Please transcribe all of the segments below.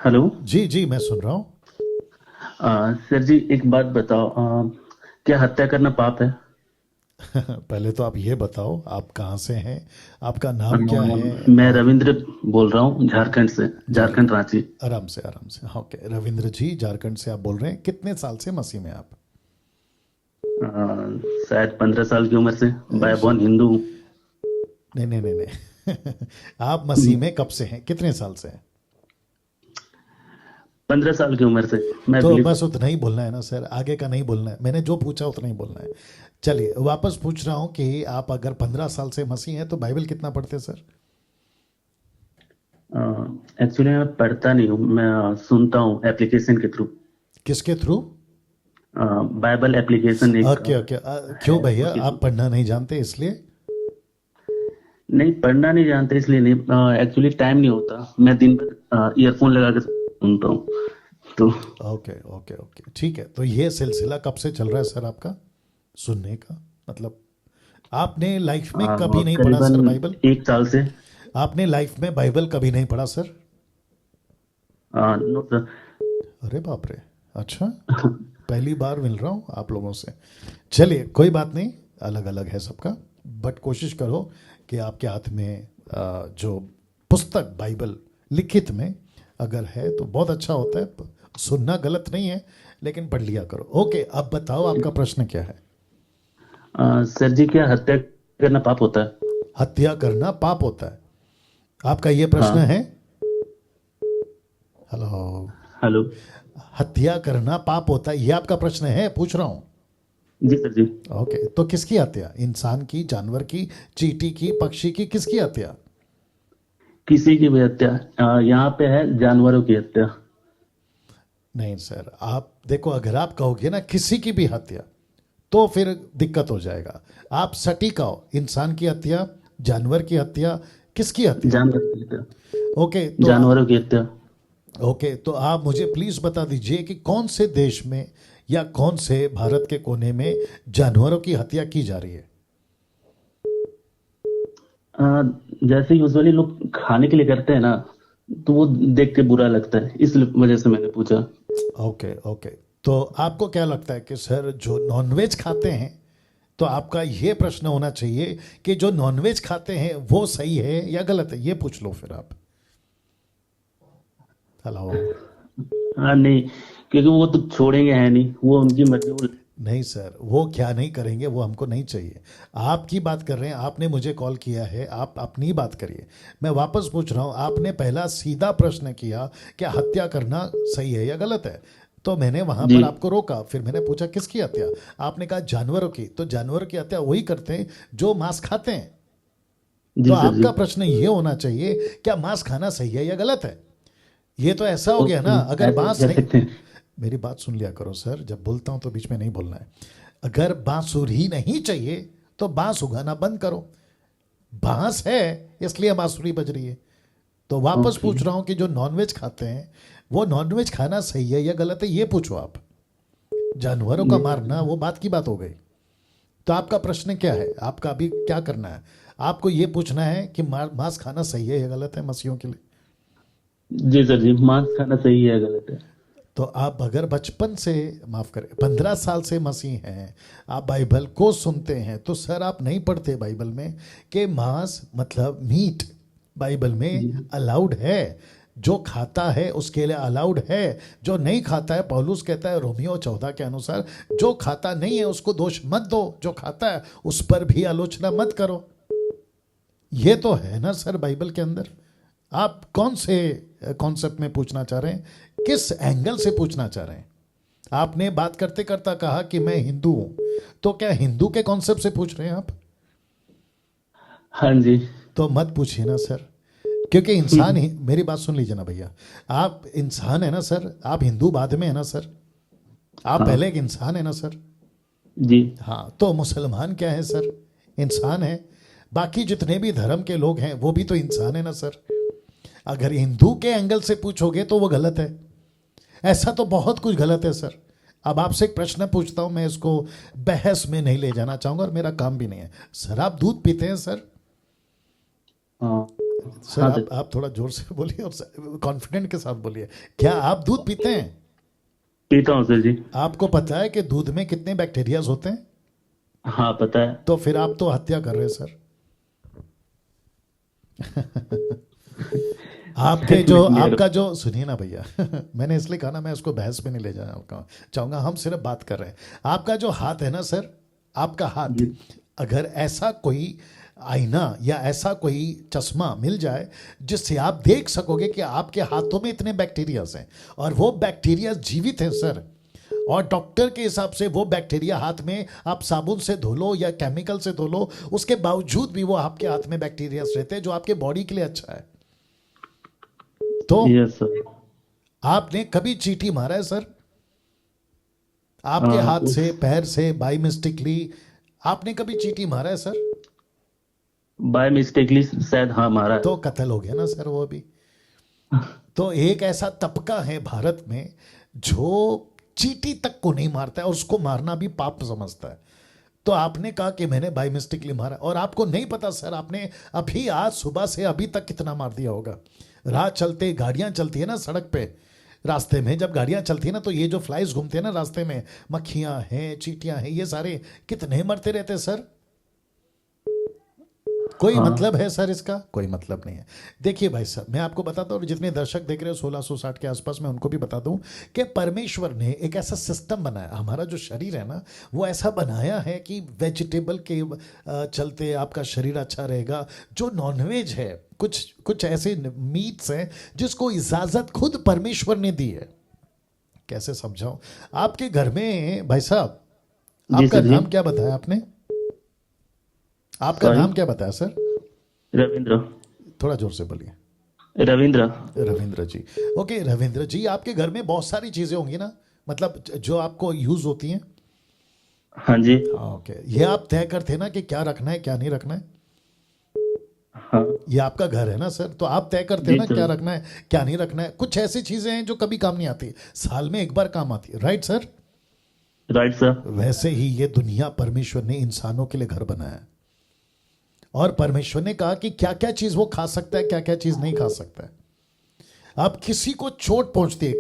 Hello. जी जी, मैं सुन रहा हूँ। सर जी, एक बात बताओ। क्या हत्या करना पाप है? पहले तो आप ये बताओ, आप कहाँ से हैं? आपका अ, नाम क्या है? मैं और रविंद्र बोल रहा हूँ, झारखंड से। झारखंड, झारखंड। रांची। आराम से आराम से, हाँ, ओके। रविंद्र जी, झारखंड से आप बोल रहे हैं। कितने साल से मसीह में आप? अ, शायद 15 साल की उम्र से। ए, बाय बॉर्न शाबाश। हिंदू हूँ। नहीं नहीं नहीं नहीं। आप मसीह में कब से हैं, कितने साल से हैं? 15 साल की उम्र से, मैं तो बिलीव। बस उतना ही बोलना है ना सर, आगे का नहीं बोलना है। मैंने जो पूछा उतना ही बोलना है। चलिए, वापस पूछ रहा हूँ कि आप अगर 15 साल से मसीह हैं तो बाइबल कितना पढ़ते हैं सर? एक्चुअली मैं पढ़ता नहीं हूँ, मैं सुनता हूँ एप्लीकेशन के थ्रू। किसके थ्रू? बाइबल एप्लीकेशन एक ओके ओके। है, क्यों भैया, उसके आप थ्रू। पढ़ना नहीं जानते इसलिए? नहीं, पढ़ना नहीं जानते इसलिए नहीं, एक्चुअली टाइम नहीं होता। मैं दिन भर ईयरफोन लगा के सुनता हूँ तो। ओके ओके ओके, ठीक है। तो ये सिलसिला कब से चल रहा है सर आपका, सुनने का? मतलब आपने लाइफ में कभी नहीं पढ़ा करीबन सर बाइबल? 1 साल से। आपने लाइफ में बाइबल कभी नहीं पढ़ा सर? No sir. अरे बाप रे। अच्छा, पहली बार मिल रहा हूँ आप लोगों से। चलिए, कोई बात नहीं, अलग अलग है सबका। बट कोशिश करो कि आपके हाथ में जो पुस्तक बाइबल लिखित में अगर है तो बहुत अच्छा होता है। सुनना गलत नहीं है, लेकिन पढ़ लिया करो। ओके, अब बताओ आपका प्रश्न क्या है? सर जी, क्या हत्या करना पाप होता है? हत्या करना पाप होता है, आपका ये प्रश्न हाँ। है? हेलो। हेलो। हत्या करना पाप होता है, ये आपका प्रश्न है, पूछ रहा हूँ। जी सर जी। ओके, तो किसकी हत्या? इंसान की, जानवर की, चींटी की, पक्षी की, किसकी हत्या? किसी की भी हत्या? यहाँ पे है जानवरों की हत्या। नहीं सर, आप देखो, अगर आप कहोगे ना किसी की भी हत्या तो फिर दिक्कत हो जाएगा। आप सटीक आओ, इंसान की हत्या, जानवर की हत्या, किसकी हत्या? जानवर की हत्या। ओके तो जानवरों की हत्या। ओके, तो आप मुझे प्लीज बता दीजिए कि कौन से देश में या कौन से भारत के कोने में जानवरों की हत्या की जा रही है? अ, जैसे यूजुअली लोग खाने के लिए करते हैं ना, तो वो देख के बुरा लगता है, इस वजह से मैंने पूछा। Okay okay. तो आपको क्या लगता है कि सर जो नॉनवेज खाते हैं, तो आपका ये प्रश्न होना चाहिए कि जो नॉनवेज खाते हैं वो सही है या गलत है, ये पूछ लो फिर आप। हेलो। हाँ, नहीं, क्योंकि वो तो छोड़ेंगे है नहीं, वो उनकी मर्जी। वो नहीं सर, वो क्या नहीं करेंगे वो हमको नहीं चाहिए। आपकी बात कर रहे हैं, आपने मुझे कॉल किया है, आप अपनी बात करिए। मैं वापस पूछ रहा हूँ, आपने पहला सीधा प्रश्न किया, क्या हत्या करना सही है या गलत है? तो मैंने वहां जी। पर आपको रोका, फिर मैंने पूछा किसकी हत्या। आपने कहा जानवरों की, तो जानवरों की हत्या वही करते हैं जो मांस खाते हैं। तो जी सर जी। आपका प्रश्न ये होना चाहिए, क्या मांस खाना सही है या गलत है? ये तो ऐसा हो गया ओके, ना, अगर ऐसे मांस कह नहीं। सकते हैं। मेरी बात सुन लिया करो सर, जब बोलता हूं तो बीच में नहीं बोलना है। अगर बांसुर ही नहीं चाहिए तो बांस उगाना बंद करो। बांस है इसलिए बांसुरी बज रही है। तो वापस ओके। पूछ रहा हूं कि जो नॉनवेज खाते हैं, वो नॉनवेज खाना सही है या गलत है, ये पूछो आप। जानवरों का जी सर मारना वो बात की बात हो गई। तो आपका प्रश्न क्या है, आपका अभी क्या करना है? आपको ये पूछना है कि मांस खाना सही है या गलत है मसीहों के लिए? जी सर जी, मांस खाना सही है या गलत है? तो आप अगर बचपन से, माफ करें, 15 साल से मसीह हैं, आप बाइबल को सुनते हैं, तो सर आप नहीं पढ़ते बाइबल में कि मांस मतलब मीट बाइबल में जी। अलाउड है? जो खाता है उसके लिए अलाउड है, जो नहीं खाता है, पौलुस कहता है रोमियो 14 के अनुसार, जो खाता नहीं है उसको दोष मत दो, जो खाता है उस पर भी आलोचना मत करो। ये तो है ना सर बाइबल के अंदर। आप कौन से कॉन्सेप्ट में पूछना चाह रहे हैं, किस एंगल से पूछना चाह रहे हैं? आपने बात करते करता कहा कि मैं हिंदू हूं, तो क्या हिंदू के कॉन्सेप्ट से पूछ रहे हैं आप? हाँ जी। तो मत पूछिए ना सर, क्योंकि इंसान ही, मेरी बात सुन लीजिए ना भैया। आप इंसान है ना सर, आप हिंदू बाद में है ना सर? आप हाँ पहले एक इंसान है ना सर? जी। हाँ, तो मुसलमान क्या है सर? इंसान है। बाकी जितने भी धर्म के लोग हैं वो भी तो इंसान है ना सर? अगर हिंदू के एंगल से पूछोगे तो वो गलत है। ऐसा तो बहुत कुछ गलत है सर। अब आपसे एक प्रश्न पूछता हूं, मैं इसको बहस में नहीं ले जाना चाहूंगा और मेरा काम भी नहीं है। सर आप दूध पीते हैं सर? हाँ। सर हाँ आप सर। आप थोड़ा जोर से बोलिए और कॉन्फिडेंट के साथ बोलिए। क्या आप दूध पीते हैं? पीता हूँ सर जी। आपको पता है कि दूध में कितने बैक्टीरियाज होते हैं? हाँ पता है। तो फिर आप तो हत्या कर रहे हैं सर। आपके जो मैं क्लियर आपका जो सुनिए ना भैया, मैंने इसलिए कहा ना, मैं उसको बहस में नहीं ले जाना चाहूंगा, हम सिर्फ बात कर रहे हैं। आपका जो हाथ है ना सर, आपका हाथ, जी। अगर ऐसा कोई आईना या ऐसा कोई चश्मा मिल जाए जिससे आप देख सकोगे कि आपके हाथों में इतने बैक्टीरियाज हैं और वो बैक्टीरिया जीवित हैं सर, और डॉक्टर के हिसाब से वो बैक्टीरिया हाथ में आप साबुन से धो लो या केमिकल से धो लो, उसके बावजूद भी वो आपके हाथ में बैक्टीरिया रहते हैं जो आपके बॉडी के लिए अच्छा है। तो यस सर। आपने कभी चींटी मारा है सर? आपके हाथ उस से, पैर से, बाई मिस्टेकली आपने कभी चींटी मारा है सर? बाय मिस्टेकली शायद हाँ मारा तो है। कत्ल हो गया ना सर वो भी। तो एक ऐसा तबका है भारत में जो चींटी तक को नहीं मारता है और उसको मारना भी पाप समझता है। तो आपने कहा कि मैंने बाई मिस्टेकली मारा, और आपको नहीं पता सर आपने अभी आज सुबह से अभी तक कितना मार दिया होगा। राह चलते गाड़ियां चलती है ना सड़क पे, रास्ते में जब गाड़ियां चलती है ना, तो ये जो फ्लाइज घूमते हैं ना रास्ते में, मक्खियां हैं, चींटियां हैं, ये सारे कितने मरते रहते हैं सर। कोई मतलब हाँ है सर इसका? कोई मतलब नहीं है। देखिए भाई साहब, मैं आपको बताता हूँ, जितने दर्शक देख रहे हो 1660 के आसपास, मैं उनको भी बता दूं कि परमेश्वर ने एक ऐसा सिस्टम बनाया, हमारा जो शरीर है ना वो ऐसा बनाया है कि वेजिटेबल के चलते आपका शरीर अच्छा रहेगा। जो नॉनवेज है, कुछ कुछ ऐसे मीट्स हैं जिसको इजाजत खुद परमेश्वर ने दी है। कैसे समझाऊं? आपके घर में भाई साहब, जी आपका सर जी। नाम क्या बताया आपने? आपका सॉरी। नाम क्या बताया सर? रविंद्र। थोड़ा जोर से बोलिए। रविंद्र। रविंद्र जी। ओके रविंद्र जी, आपके घर में बहुत सारी चीजें होंगी ना, मतलब जो आपको यूज होती हैं। हाँ जी। हाँ ओके, ये आप तय करते हैं ना कि क्या रखना है क्या नहीं रखना है? हाँ ये आपका घर है ना सर, तो आप तय करते हैं जी ना क्या सर। रखना है क्या नहीं रखना है। कुछ ऐसी चीजें हैं जो कभी काम नहीं आती, साल में एक बार काम आती है, राइट सर? Right sir. वैसे ही ये दुनिया परमेश्वर ने इंसानों के लिए घर बनाया है, और परमेश्वर ने कहा कि क्या क्या चीज वो खा सकता है, क्या क्या चीज नहीं खा सकता है। अब किसी को चोट पहुंचती है,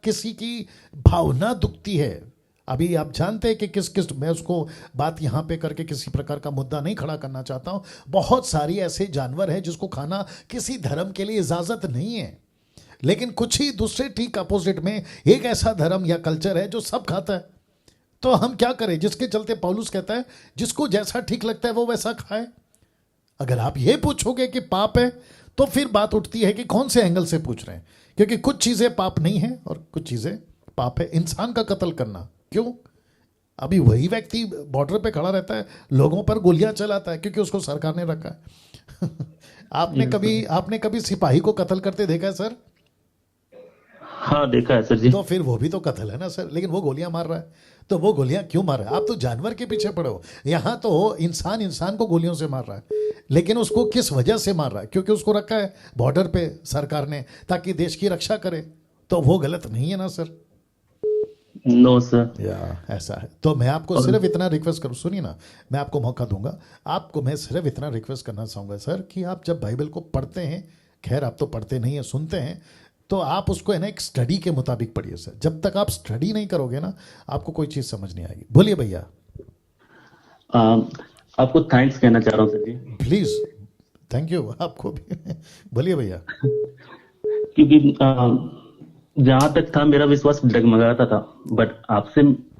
किसी की भावना दुखती है। अभी आप जानते हैं कि किस किस, मैं उसको बात यहां पे करके किसी प्रकार का मुद्दा नहीं खड़ा करना चाहता हूं। बहुत सारी ऐसे जानवर हैं जिसको खाना किसी धर्म के लिए इजाजत नहीं है, लेकिन कुछ ही दूसरे ठीक अपोजिट में एक ऐसा धर्म या कल्चर है जो सब खाता है। तो हम क्या करें, जिसके चलते पौलुस कहता है जिसको जैसा ठीक लगता है वो वैसा खाए। अगर आप ये पूछोगे कि पाप है, तो फिर बात उठती है कि कौन से एंगल से पूछ रहे हैं, क्योंकि कुछ चीजें पाप नहीं है और कुछ चीजें पाप है। इंसान का कत्ल करना क्यों? अभी वही व्यक्ति बॉर्डर पे खड़ा रहता है, लोगों पर गोलियां चलाता है क्योंकि उसको सरकार ने रखा है। Yes sir. आपने कभी सिपाही को कत्ल करते देखा है सर? हाँ देखा है सर जी। तो फिर वो भी तो कत्ल है ना सर, लेकिन वो गोलियां मार रहा है। तो वो गोलियां क्यों मार रहा है? आप तो जानवर के पीछे पड़े हो, यहां तो इंसान इंसान को गोलियों से मार रहा है। लेकिन उसको किस वजह से मार रहा है? क्योंकि उसको रखा है बॉर्डर पे सरकार ने ताकि देश की रक्षा करे। तो वो गलत नहीं है ना सर? No sir. या ऐसा है। तो मैं आपको और सिर्फ इतना रिक्वेस्ट करूँ, सुनिए ना, मैं आपको मौका दूंगा, आपको मैं सिर्फ इतना रिक्वेस्ट करना चाहूँगा सर कि आप जब बाइबल को पढ़ते हैं, खैर आप तो पढ़ते नहीं हैं, सुनते हैं, तो आप उसको है ना एक स्टडी के मुताबिक पढ़िए सर। जब तक आप स्टडी नहीं करोगे ना, आपको कोई चीज़ समझ नहीं आएगी। बोलिए भैया। आ, आपको थैंक्स कहना चाह रहा हूँ सर जी। प्लीज़। थैंक यू आपको भी। बोलिए भैया। क्योंकि जहां तक था मेरा विश्वास डगमगाता था, बट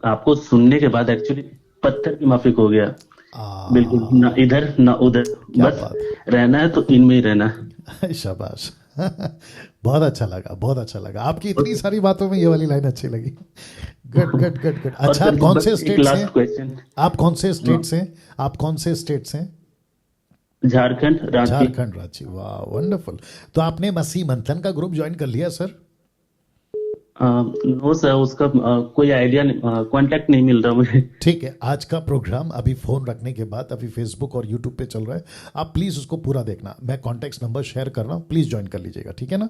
आपको सुनने के बाद एक्चुअली पत्थर की माफिक हो गया। बिल्कुल आ, ना इधर ना उधर, क्या बस बात रहना है तो इनमें ही रहना है। है। शाबाश। बहुत अच्छा लगा, बहुत अच्छा लगा, आपकी और इतनी सारी बातों में ये वाली लाइन अच्छी लगी। Good good good good. अच्छा, सर आप जी कौन बस से एक स्टेट से लास्ट हैं? क्वेश्चन। आप कौन से स्टेट से हैं? आप कौन से स्टेट से हैं? झारखंड रांची। झारखंड, रांची, वाह वंडरफुल। तो आपने मसीह मंथन का ग्रुप ज्वाइन कर लिया सर? नो सर, उसका कोई आइडिया नहीं, कांटेक्ट नहीं मिल रहा मुझे। ठीक है, आज का प्रोग्राम अभी फोन रखने के बाद अभी फेसबुक और यूट्यूब पे चल रहा है, आप प्लीज उसको पूरा देखना। मैं कॉन्टेक्ट नंबर शेयर कर रहा हूँ, प्लीज ज्वाइन कर लीजिएगा, ठीक है ना?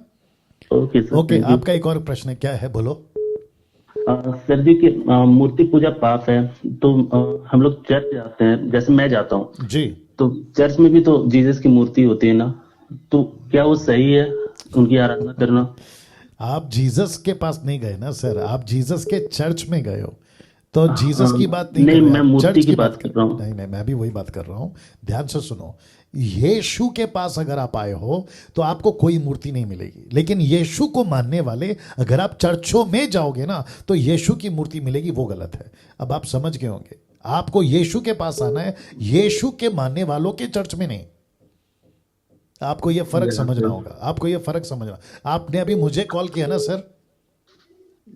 Okay sir, okay, thank you. आपका एक और प्रश्न है, क्या है बोलो। सर जी की मूर्ति पूजा पाप है, तो हम लोग चर्च जाते हैं, जैसे मैं जाता हूँ, जी। तो चर्च में भी तो जीसस की मूर्ति होती है ना। तो क्या वो सही है उनकी आराधना करना? आप जीसस के पास नहीं गए ना सर, आप जीसस के चर्च में गए हो, तो जीसस की बात नहीं नहीं, कर रहे, मैं आप मूर्ति चर्च की की बात बात कर। कर रहा हूँ। नहीं नहीं, मैं भी वही बात कर रहा हूँ, ध्यान से सुनो। यीशु के पास अगर आप आए हो तो आपको कोई मूर्ति नहीं मिलेगी, लेकिन यीशु को मानने वाले अगर आप चर्चों में जाओगे ना तो यीशु की मूर्ति मिलेगी, वो गलत है। अब आप समझ गए होंगे, आपको यीशु के पास आना है, यीशु के मानने वालों के चर्च में नहीं। आपको ये फर्क जैसा समझना सर। होगा, आपको ये फर्क समझना। आपने अभी मुझे कॉल किया ना सर,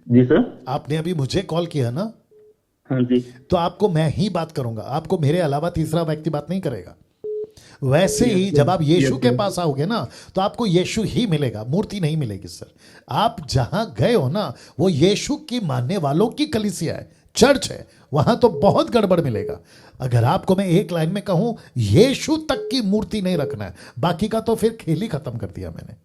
जी सर। आपने अभी मुझे कॉल किया ना, हाँ जी। तो आपको मैं ही बात करूंगा, आपको मेरे अलावा तीसरा व्यक्ति बात नहीं करेगा। वैसे ही जब आप यीशु के पास आओगे ना तो आपको यीशु ही मिलेगा, मूर्ति नहीं मिलेगी सर। आप जहां गए हो ना वो यीशु की मानने वालों की कलीसिया है, चर्च है, वहां तो बहुत गड़बड़ मिलेगा। अगर आपको मैं एक लाइन में कहूं, यीशु तक की मूर्ति नहीं रखना है, बाकी का तो फिर खेल ही खत्म कर दिया मैंने।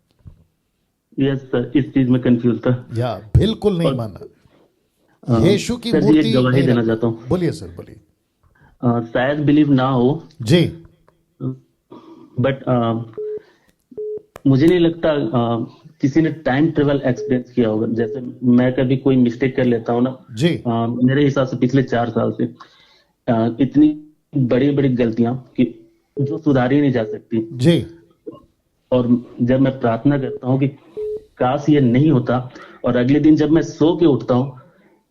यस सर, इस चीज में कंफ्यूज था। या बिल्कुल नहीं और माना, यीशु की सर जी, मूर्ति एक गवाही नहीं देना रखना। चाहता हूँ। बोलिए सर, बोलिए। शायद बिलीव ना हो, जी बट मुझे नहीं लगता किसी ने टाइम ट्रेवल एक्सपीरियंस किया होगा। जैसे मैं कभी कोई मिस्टेक कर लेता हूँ ना, जी मेरे हिसाब से पिछले 4 साल से इतनी बड़ी बड़ी गलतियां कि जो सुधारी नहीं जा सकती। जी और जब मैं प्रार्थना करता हूँ कि काश ये नहीं होता, और अगले दिन जब मैं सो के उठता हूँ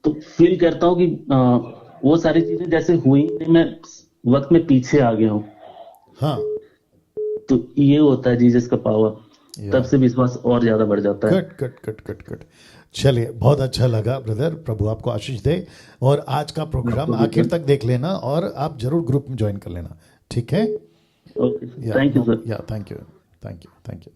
तो फील करता हूँ कि वो सारी चीजें जैसे हुई नहीं, मैं वक्त में पीछे आ गया हूँ। हाँ, तो ये होता है जीसस का पावर, या तब से विश्वास और ज्यादा बढ़ जाता है। Cut cut cut cut cut. चलिए, बहुत अच्छा लगा ब्रदर, प्रभु आपको आशीष दे। और आज का प्रोग्राम आपको भी आखिर सर। तक देख लेना और आप जरूर ग्रुप में ज्वाइन कर लेना, ठीक है? Okay, thank you sir. या thank you, thank you, thank you.